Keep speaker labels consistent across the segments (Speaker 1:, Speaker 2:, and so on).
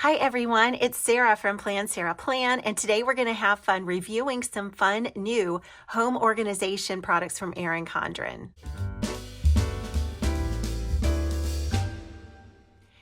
Speaker 1: Hi everyone, it's Sarah from Plan Sarah Plan, and today we're going to have fun reviewing some fun new home organization products from Erin Condren.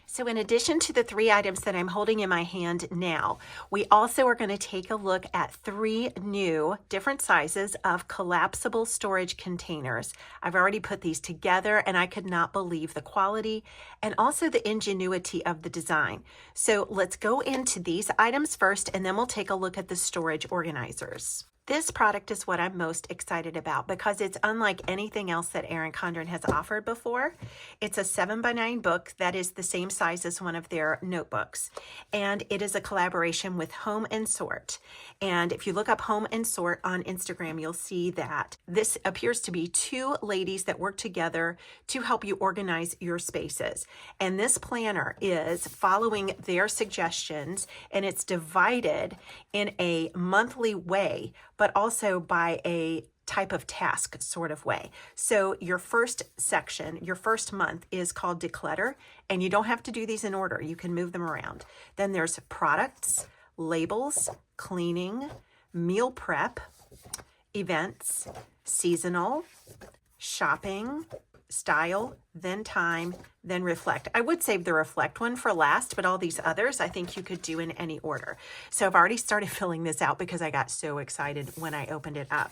Speaker 1: So in addition to the 3 items that I'm holding in my hand now, we also are going to take a look at 3 new different sizes of collapsible storage containers. I've already put these together and I could not believe the quality and also the ingenuity of the design. So let's go into these items first and then we'll take a look at the storage organizers. This product is what I'm most excited about because it's unlike anything else that Erin Condren has offered before. It's a 7x9 book that is the same size as one of their notebooks. And it is a collaboration with Home and Sort. And if you look up Home and Sort on Instagram, you'll see that this appears to be 2 ladies that work together to help you organize your spaces. And this planner is following their suggestions and it's divided in a monthly way, but also by a type of task sort of way. So your first section, your first month is called declutter, and you don't have to do these in order. You can move them around. Then there's products, labels, cleaning, meal prep, events, seasonal, shopping, style, then time, then reflect. I would save the reflect one for last, but all these others I think you could do in any order. So I've already started filling this out because I got so excited when I opened it up.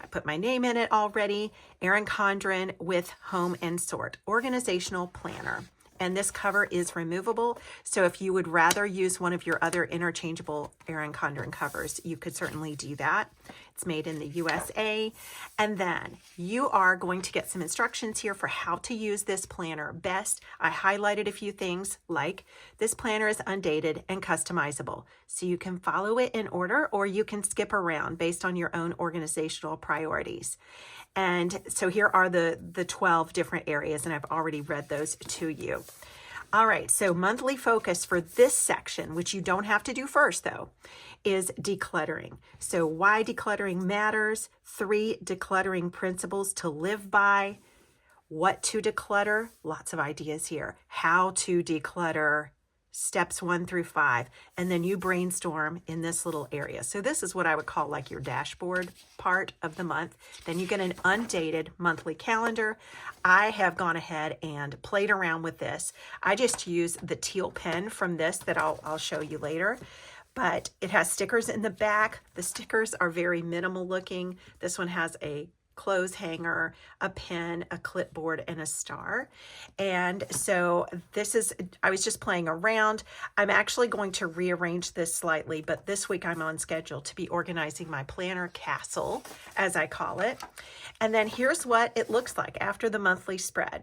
Speaker 1: I put my name in it already, Erin Condren with Home and Sort, Organizational Planner. And this cover is removable. So if you would rather use one of your other interchangeable Erin Condren covers, you could certainly do that. It's made in the USA. And then you are going to get some instructions here for how to use this planner best. I highlighted a few things like this planner is undated and customizable. So you can follow it in order or you can skip around based on your own organizational priorities. And so here are the 12 different areas, and I've already read those to you. All right, so monthly focus for this section, which you don't have to do first though, is decluttering. So why decluttering matters, 3 decluttering principles to live by, what to declutter, lots of ideas here, how to declutter, steps 1 through 5, and then you brainstorm in this little area. So this is what I would call like your dashboard part of the month. Then you get an undated monthly calendar. I have gone ahead and played around with this. I just use the teal pen from this that I'll show you later. But it has stickers in the back. The stickers are very minimal looking. This one has a clothes hanger, a pen, a clipboard, and a star. And so this is, I was just playing around. I'm actually going to rearrange this slightly, but this week I'm on schedule to be organizing my planner castle, as I call it. And then here's what it looks like after the monthly spread.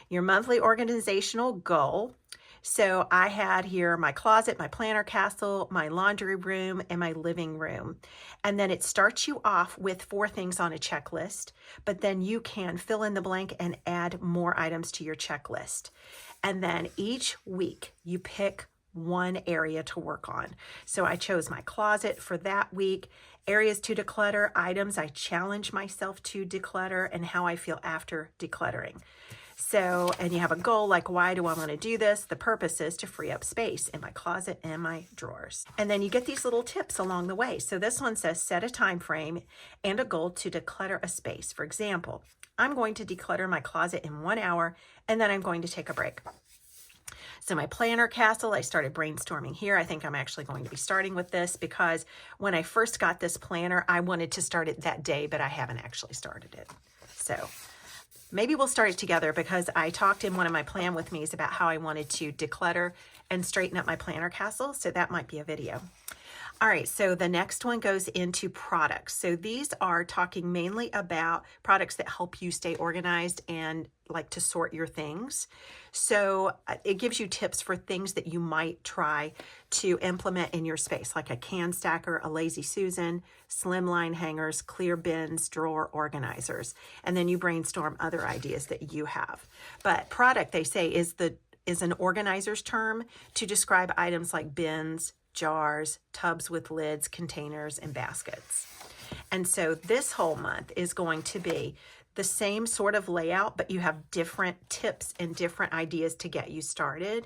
Speaker 1: Your monthly organizational goal. So I had here my closet, my planner castle, my laundry room, and my living room. And then it starts you off with 4 things on a checklist, but then you can fill in the blank and add more items to your checklist. And then each week you pick one area to work on. So I chose my closet for that week, areas to declutter, items I challenge myself to declutter, and how I feel after decluttering. So, and you have a goal like, why do I want to do this? The purpose is to free up space in my closet and my drawers. And then you get these little tips along the way. So this one says, set a time frame and a goal to declutter a space. For example, I'm going to declutter my closet in 1 hour, and then I'm going to take a break. So my planner castle, I started brainstorming here. I think I'm actually going to be starting with this because when I first got this planner, I wanted to start it that day, but I haven't actually started it. So maybe we'll start it together because I talked in one of my plan with me's about how I wanted to declutter and straighten up my planner castle. So that might be a video. All right, so the next one goes into products. So these are talking mainly about products that help you stay organized and like to sort your things. So it gives you tips for things that you might try to implement in your space, like a can stacker, a lazy Susan, slimline hangers, clear bins, drawer organizers. And then you brainstorm other ideas that you have. But product, they say, is an organizer's term to describe items like bins, jars, tubs with lids, containers, and baskets. And so this whole month is going to be the same sort of layout, but you have different tips and different ideas to get you started.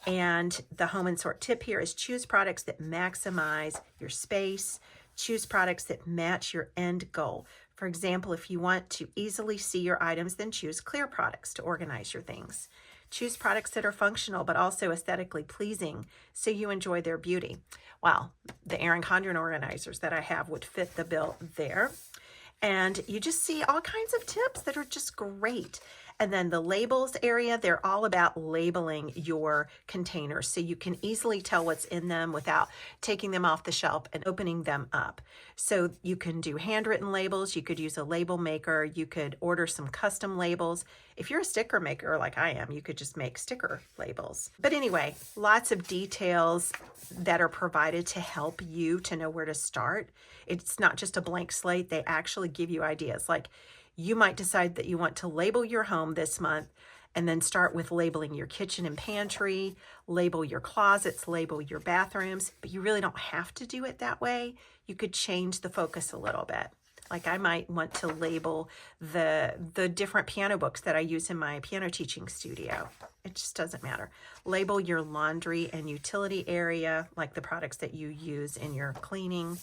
Speaker 1: And the home and sort tip here is choose products that maximize your space. Choose products that match your end goal. For example, if you want to easily see your items, then choose clear products to organize your things. Choose products that are functional but also aesthetically pleasing so you enjoy their beauty. Well, the Erin Condren organizers that I have would fit the bill there. And you just see all kinds of tips that are just great. And then the labels area, they're all about labeling your containers so you can easily tell what's in them without taking them off the shelf and opening them up. So you can do handwritten labels, you could use a label maker, you could order some custom labels. If you're a sticker maker like I am, you could just make sticker labels. But anyway, lots of details that are provided to help you to know where to start. It's not just a blank slate, they actually give you ideas. Like, you might decide that you want to label your home this month and then start with labeling your kitchen and pantry, label your closets, label your bathrooms, but you really don't have to do it that way. You could change the focus a little bit. Like, I might want to label the different piano books that I use in my piano teaching studio. It just doesn't matter. Label your laundry and utility area, like the products that you use in your cleaning.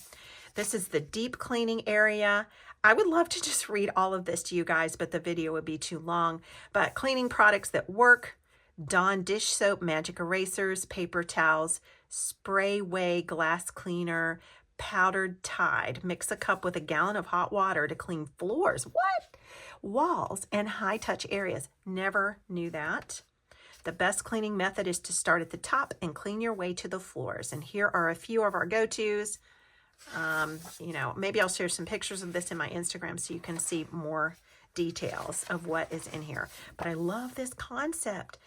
Speaker 1: This is the deep cleaning area. I would love to just read all of this to you guys, but the video would be too long. But cleaning products that work: Dawn dish soap, magic erasers, paper towels, spray way glass cleaner, powdered Tide. Mix a cup with a gallon of hot water to clean floors. What? Walls and high touch areas. Never knew that. The best cleaning method is to start at the top and clean your way to the floors. And here are a few of our go-tos. Maybe I'll share some pictures of this in my Instagram so you can see more details of what is in here. But I love this concept,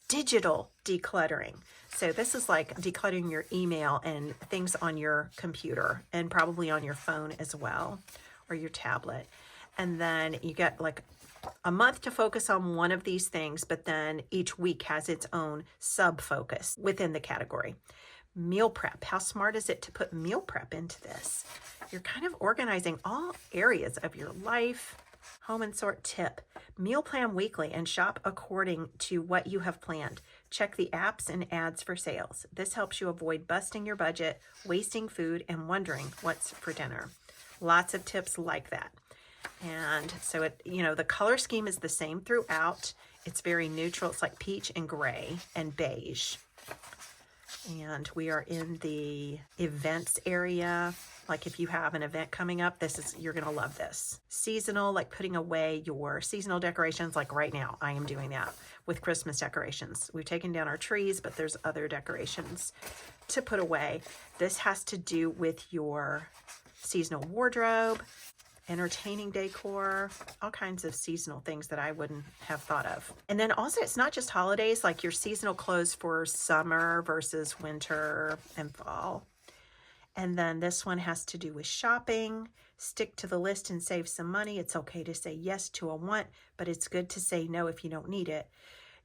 Speaker 1: digital decluttering. So this is like decluttering your email and things on your computer and probably on your phone as well, or your tablet. And then you get like a month to focus on one of these things, but then each week has its own sub-focus within the category. Meal prep. How smart is it to put meal prep into this? You're kind of organizing all areas of your life. Home and sort tip. Meal plan weekly and shop according to what you have planned. Check the apps and ads for sales. This helps you avoid busting your budget, wasting food, and wondering what's for dinner. Lots of tips like that. And so the color scheme is the same throughout. It's very neutral. It's like peach and gray and beige. And we are in the events area. Like, if you have an event coming up, you're going to love this. Seasonal, like putting away your seasonal decorations. Like right now, I am doing that with Christmas decorations. We've taken down our trees, but there's other decorations to put away. This has to do with your seasonal wardrobe, entertaining decor, all kinds of seasonal things that I wouldn't have thought of. And then also, it's not just holidays, like your seasonal clothes for summer versus winter and fall. And then this one has to do with shopping. Stick to the list and save some money. It's okay to say yes to a want, but it's good to say no if you don't need it.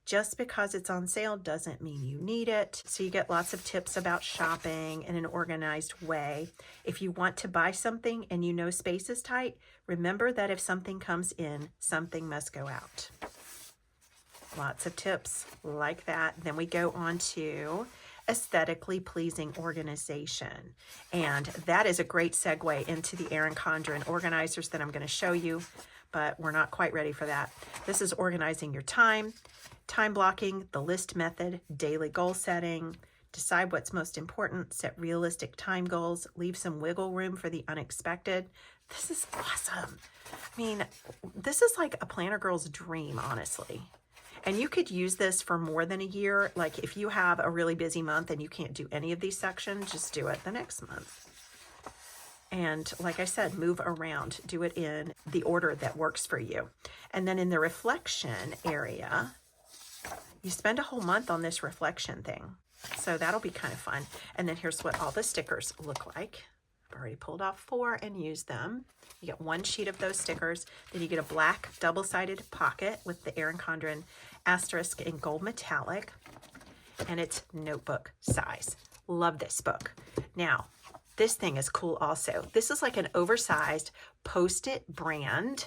Speaker 1: Just because it's on sale doesn't mean you need it. So you get lots of tips about shopping in an organized way. If you want to buy something and you know space is tight, remember that if something comes in, something must go out. Lots of tips like that. Then we go on to aesthetically pleasing organization. And that is a great segue into the Erin Condren organizers that I'm going to show you, but we're not quite ready for that. This is organizing your time blocking, the list method, daily goal setting, decide what's most important, set realistic time goals, leave some wiggle room for the unexpected. This is awesome. I mean, this is like a planner girl's dream, honestly. And you could use this for more than a year. Like, if you have a really busy month and you can't do any of these sections, just do it the next month. And like I said, move around, do it in the order that works for you. And then in the reflection area, you spend a whole month on this reflection thing. So that'll be kind of fun. And then here's what all the stickers look like. I've already pulled off 4 and used them. You get 1 sheet of those stickers. Then you get a black double-sided pocket with the Erin Condren asterisk in gold metallic. And it's notebook size. Love this book. Now, this thing is cool also. This is like an oversized Post-it brand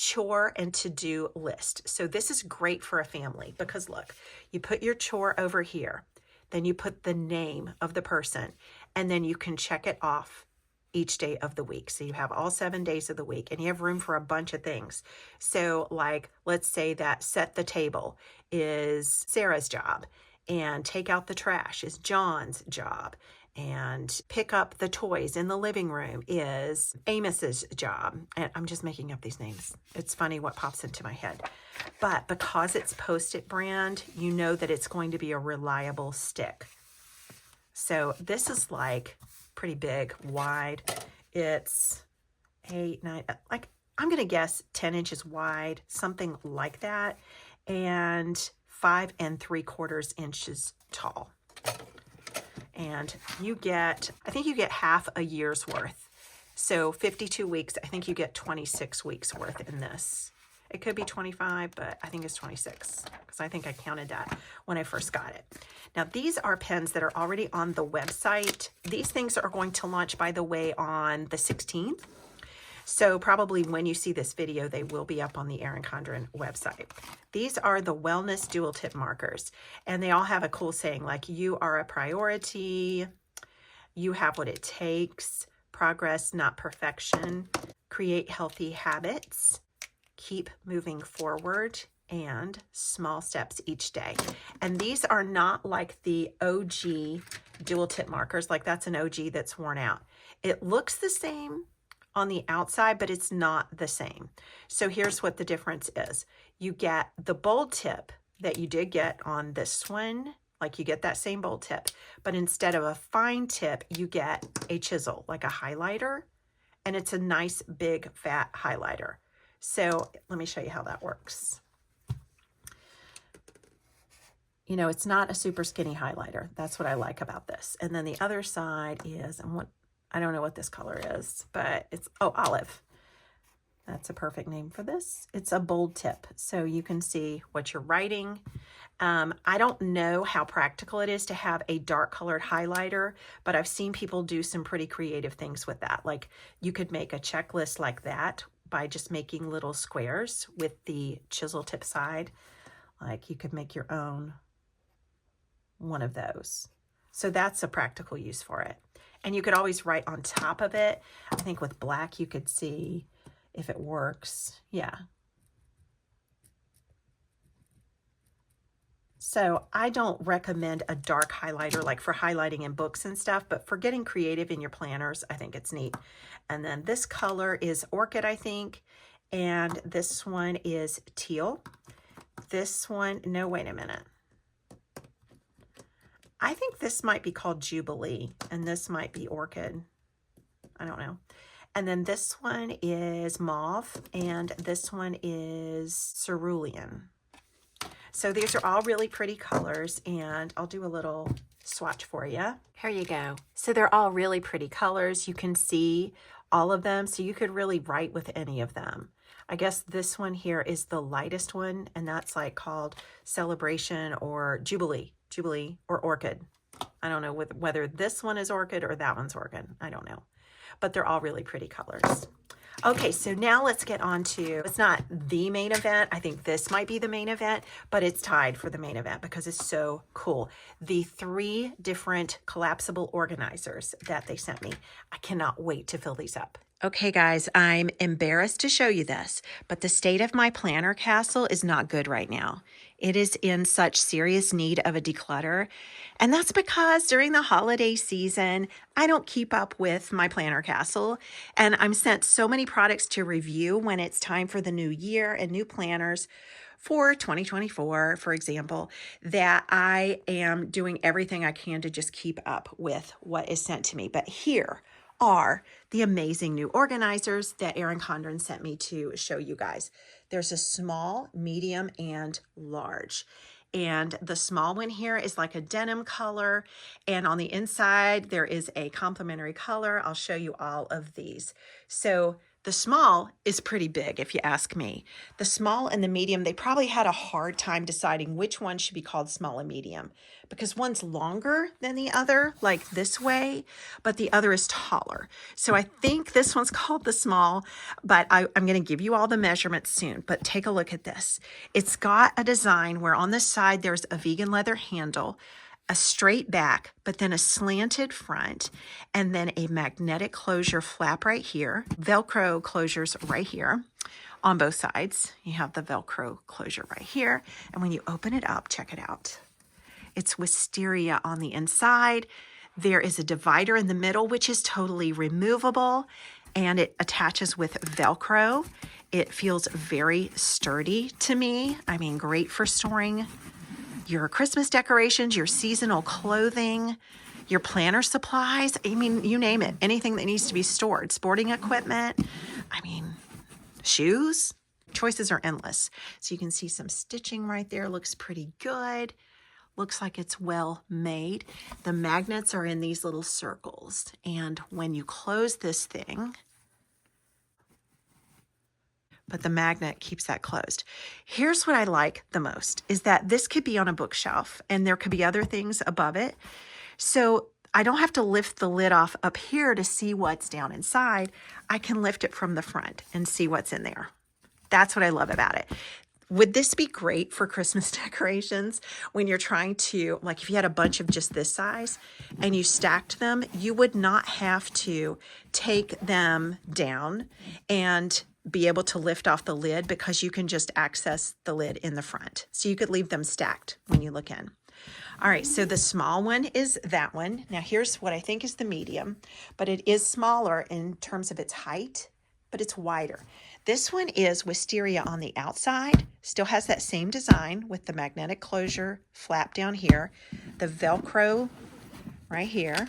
Speaker 1: chore and to-do list. So this is great for a family because look, you put your chore over here, then you put the name of the person, and then you can check it off each day of the week. So you have all 7 days of the week and you have room for a bunch of things. So like, let's say that set the table is Sarah's job and take out the trash is John's job and pick up the toys in the living room is Amos's job. And I'm just making up these names. It's funny what pops into my head. But because it's Post-it brand, you know that it's going to be a reliable stick. So this is like pretty big, wide. It's 8, 9, like I'm going to guess 10 inches wide, something like that, and 5 3/4 inches tall. And you get, I think you get half a year's worth. So 52 weeks, I think you get 26 weeks worth in this. It could be 25, but I think it's 26 because I think I counted that when I first got it. Now, these are pens that are already on the website. These things are going to launch, by the way, on the 16th. So probably when you see this video, they will be up on the Erin Condren website. These are the Wellness Dual Tip Markers, and they all have a cool saying like, you are a priority, you have what it takes, progress, not perfection, create healthy habits, keep moving forward, and small steps each day. And these are not like the OG dual tip markers, like that's an OG that's worn out. It looks the same on the outside, but it's not the same. So here's what the difference is. You get the bold tip that you did get on this one, like you get that same bold tip, but instead of a fine tip, you get a chisel, like a highlighter, and it's a nice big fat highlighter. So let me show you how that works. You know, it's not a super skinny highlighter. That's what I like about this. And then the other side is, and what, I don't know what this color is, but it's, oh, olive. That's a perfect name for this. It's a bold tip, so you can see what you're writing. I don't know how practical it is to have a dark colored highlighter, but I've seen people do some pretty creative things with that. Like you could make a checklist like that by just making little squares with the chisel tip side. Like you could make your own one of those. So that's a practical use for it. And you could always write on top of it. I think with black you could see if it works. Yeah. So I don't recommend a dark highlighter like for highlighting in books and stuff, but for getting creative in your planners, I think it's neat. And then this color is orchid, I think, and this one is teal. This one, no, wait a minute. I think this might be called Jubilee, and this might be orchid. I don't know. And then this one is mauve, and this one is cerulean. So these are all really pretty colors, and I'll do a little swatch for you. Here you go. So they're all really pretty colors. You can see all of them, so you could really write with any of them. I guess this one here is the lightest one, and that's like called Celebration or Jubilee or Orchid. I don't know whether this one is orchid or that one's orchid. I don't know, but they're all really pretty colors. Okay, so now let's get on to, it's not the main event. I think this might be the main event, but it's tied for the main event because it's so cool. The 3 different collapsible organizers that they sent me. I cannot wait to fill these up. Okay, guys, I'm embarrassed to show you this, but the state of my planner castle is not good right now. It is in such serious need of a declutter, and that's because during the holiday season, I don't keep up with my planner castle, and I'm sent so many products to review when it's time for the new year and new planners for 2024, for example, that I am doing everything I can to just keep up with what is sent to me. But here are the amazing new organizers that Erin Condren sent me to show you guys. There's a small, medium, and large. And the small one here is like a denim color. And on the inside, there is a complementary color. I'll show you all of these. So The small is pretty big, if you ask me. The small and the medium, they probably had a hard time deciding which one should be called small and medium, because one's longer than the other, like this way, but the other is taller. So I think this one's called the small, but I'm going to give you all the measurements soon. But take a look at this. It's got a design where on the side there's a vegan leather handle, a straight back, but then a slanted front, and then a magnetic closure flap right here, Velcro closures right here on both sides. You have the Velcro closure right here. And when you open it up, check it out. It's wisteria on the inside. There is a divider in the middle, which is totally removable, and it attaches with Velcro. It feels very sturdy to me. I mean, great for storing your Christmas decorations, your seasonal clothing, your planner supplies. I mean, you name it, anything that needs to be stored, sporting equipment. I mean, shoes, choices are endless. So you can see some stitching right there, looks pretty good. Looks like it's well made. The magnets are in these little circles. And when you close this thing, but the magnet keeps that closed. Here's what I like the most is that this could be on a bookshelf and there could be other things above it. So I don't have to lift the lid off up here to see what's down inside. I can lift it from the front and see what's in there. That's what I love about it. Would this be great for Christmas decorations when you're trying to, like if you had a bunch of just this size and you stacked them, you would not have to take them down and be able to lift off the lid because you can just access the lid in the front. So you could leave them stacked when you look in. All right, so the small one is that one. Now here's what I think is the medium, but it is smaller in terms of its height, but it's wider. This one is wisteria on the outside, still has that same design with the magnetic closure flap down here, the Velcro right here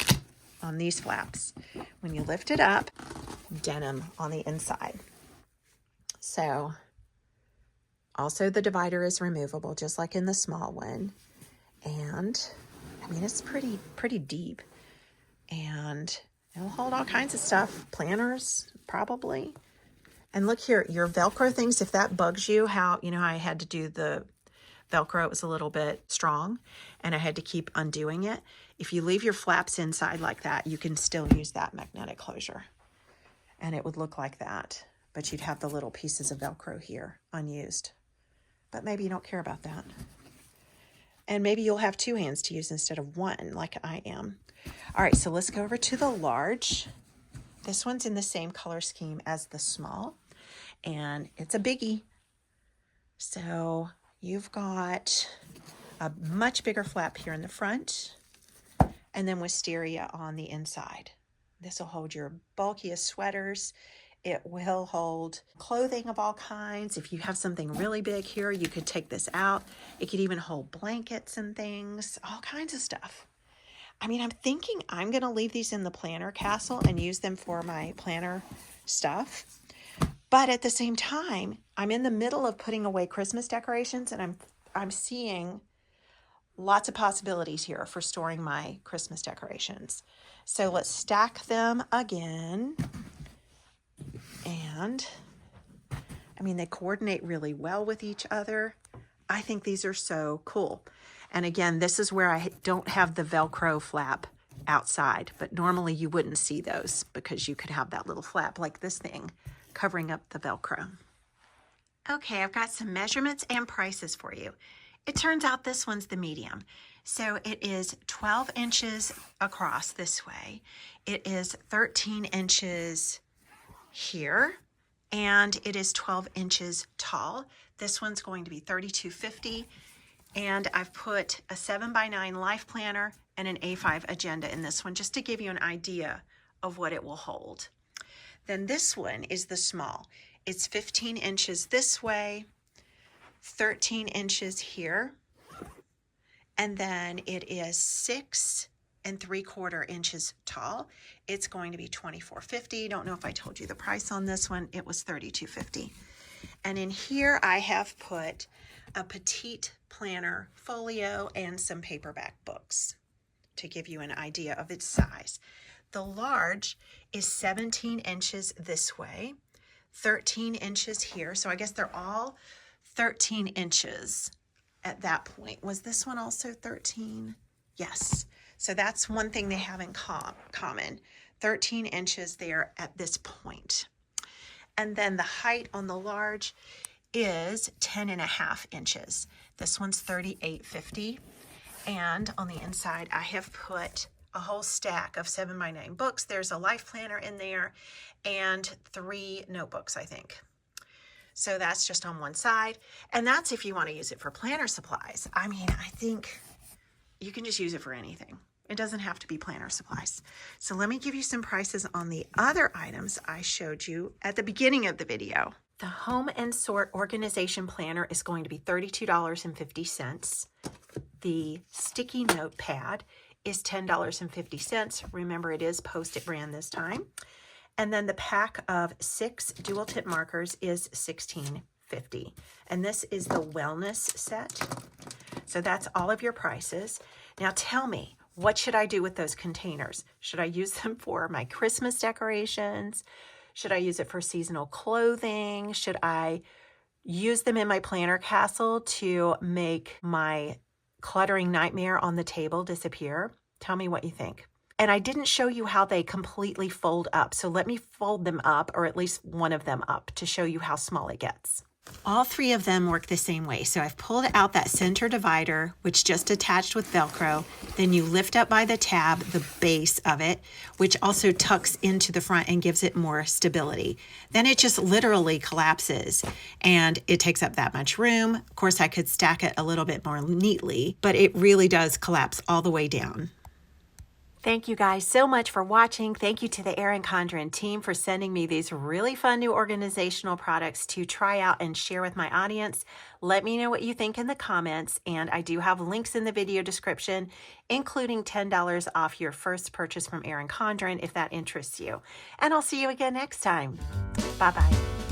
Speaker 1: on these flaps. When you lift it up, denim on the inside. So also the divider is removable, just like in the small one. And I mean, it's pretty deep, and it'll hold all kinds of stuff, planners probably. And look here, your Velcro things, if that bugs you, how, you know, I had to do the Velcro, it was a little bit strong and I had to keep undoing it. If you leave your flaps inside like that, you can still use that magnetic closure and it would look like that, but you'd have the little pieces of Velcro here unused. But maybe you don't care about that. And maybe you'll have two hands to use instead of one, like I am. All right, so let's go over to the large. This one's in the same color scheme as the small, and it's a biggie. So you've got a much bigger flap here in the front, and then wisteria on the inside. This will hold your bulkiest sweaters. It will hold clothing of all kinds. If you have something really big here, you could take this out. It could even hold blankets and things, all kinds of stuff. I mean, I'm thinking I'm going to leave these in the planner castle and use them for my planner stuff. But at the same time, I'm in the middle of putting away Christmas decorations, and I'm seeing lots of possibilities here for storing my Christmas decorations. So let's stack them again. And I mean, they coordinate really well with each other. I think these are so cool. And again, this is where I don't have the Velcro flap outside, but normally you wouldn't see those because you could have that little flap like this thing covering up the Velcro. Okay, I've got some measurements and prices for you. It turns out this one's the medium. So it is 12 inches across this way. It is 13 inches here, and it is 12 inches tall. This one's going to be $32.50. And I've put a 7x9 life planner and an A5 agenda in this one just to give you an idea of what it will hold. Then this one is the small. It's 15 inches this way, 13 inches here, and then it is 6 3/4 inches tall. It's going to be $24.50. Don't know if I told you the price on this one. It was $32.50. And in here I have put a petite planner folio and some paperback books to give you an idea of its size. The large is 17 inches this way, 13 inches here. So I guess they're all 13 inches at that point. Was this one also 13? Yes. So that's one thing they have in common. 13 inches there at this point. And then the height on the large is 10.5 inches. This one's 38.50. And on the inside, I have put a whole stack of 7x9 books. There's a life planner in there and 3 notebooks, I think. So that's just on one side. And that's if you want to use it for planner supplies. I mean, I think you can just use it for anything. It doesn't have to be planner supplies. So let me give you some prices on the other items I showed you at the beginning of the video. The Home and Sort Organization Planner is going to be $32.50. The sticky note pad is $10.50. Remember, it is Post-it brand this time. And then the pack of 6 dual tip markers is $16.50. And this is the wellness set. So that's all of your prices. Now tell me, what should I do with those containers? Should I use them for my Christmas decorations? Should I use it for seasonal clothing? Should I use them in my planner castle to make my cluttering nightmare on the table disappear? Tell me what you think. And I didn't show you how they completely fold up. So let me fold them up, or at least one of them up, to show you how small it gets. All 3 of them work the same way. So I've pulled out that center divider, which just attached with Velcro. Then you lift up by the tab, the base of it, which also tucks into the front and gives it more stability. Then it just literally collapses and it takes up that much room. Of course, I could stack it a little bit more neatly, but it really does collapse all the way down. Thank you guys so much for watching. Thank you to the Erin Condren team for sending me these really fun new organizational products to try out and share with my audience. Let me know what you think in the comments, and I do have links in the video description, including $10 off your first purchase from Erin Condren if that interests you. And I'll see you again next time. Bye-bye.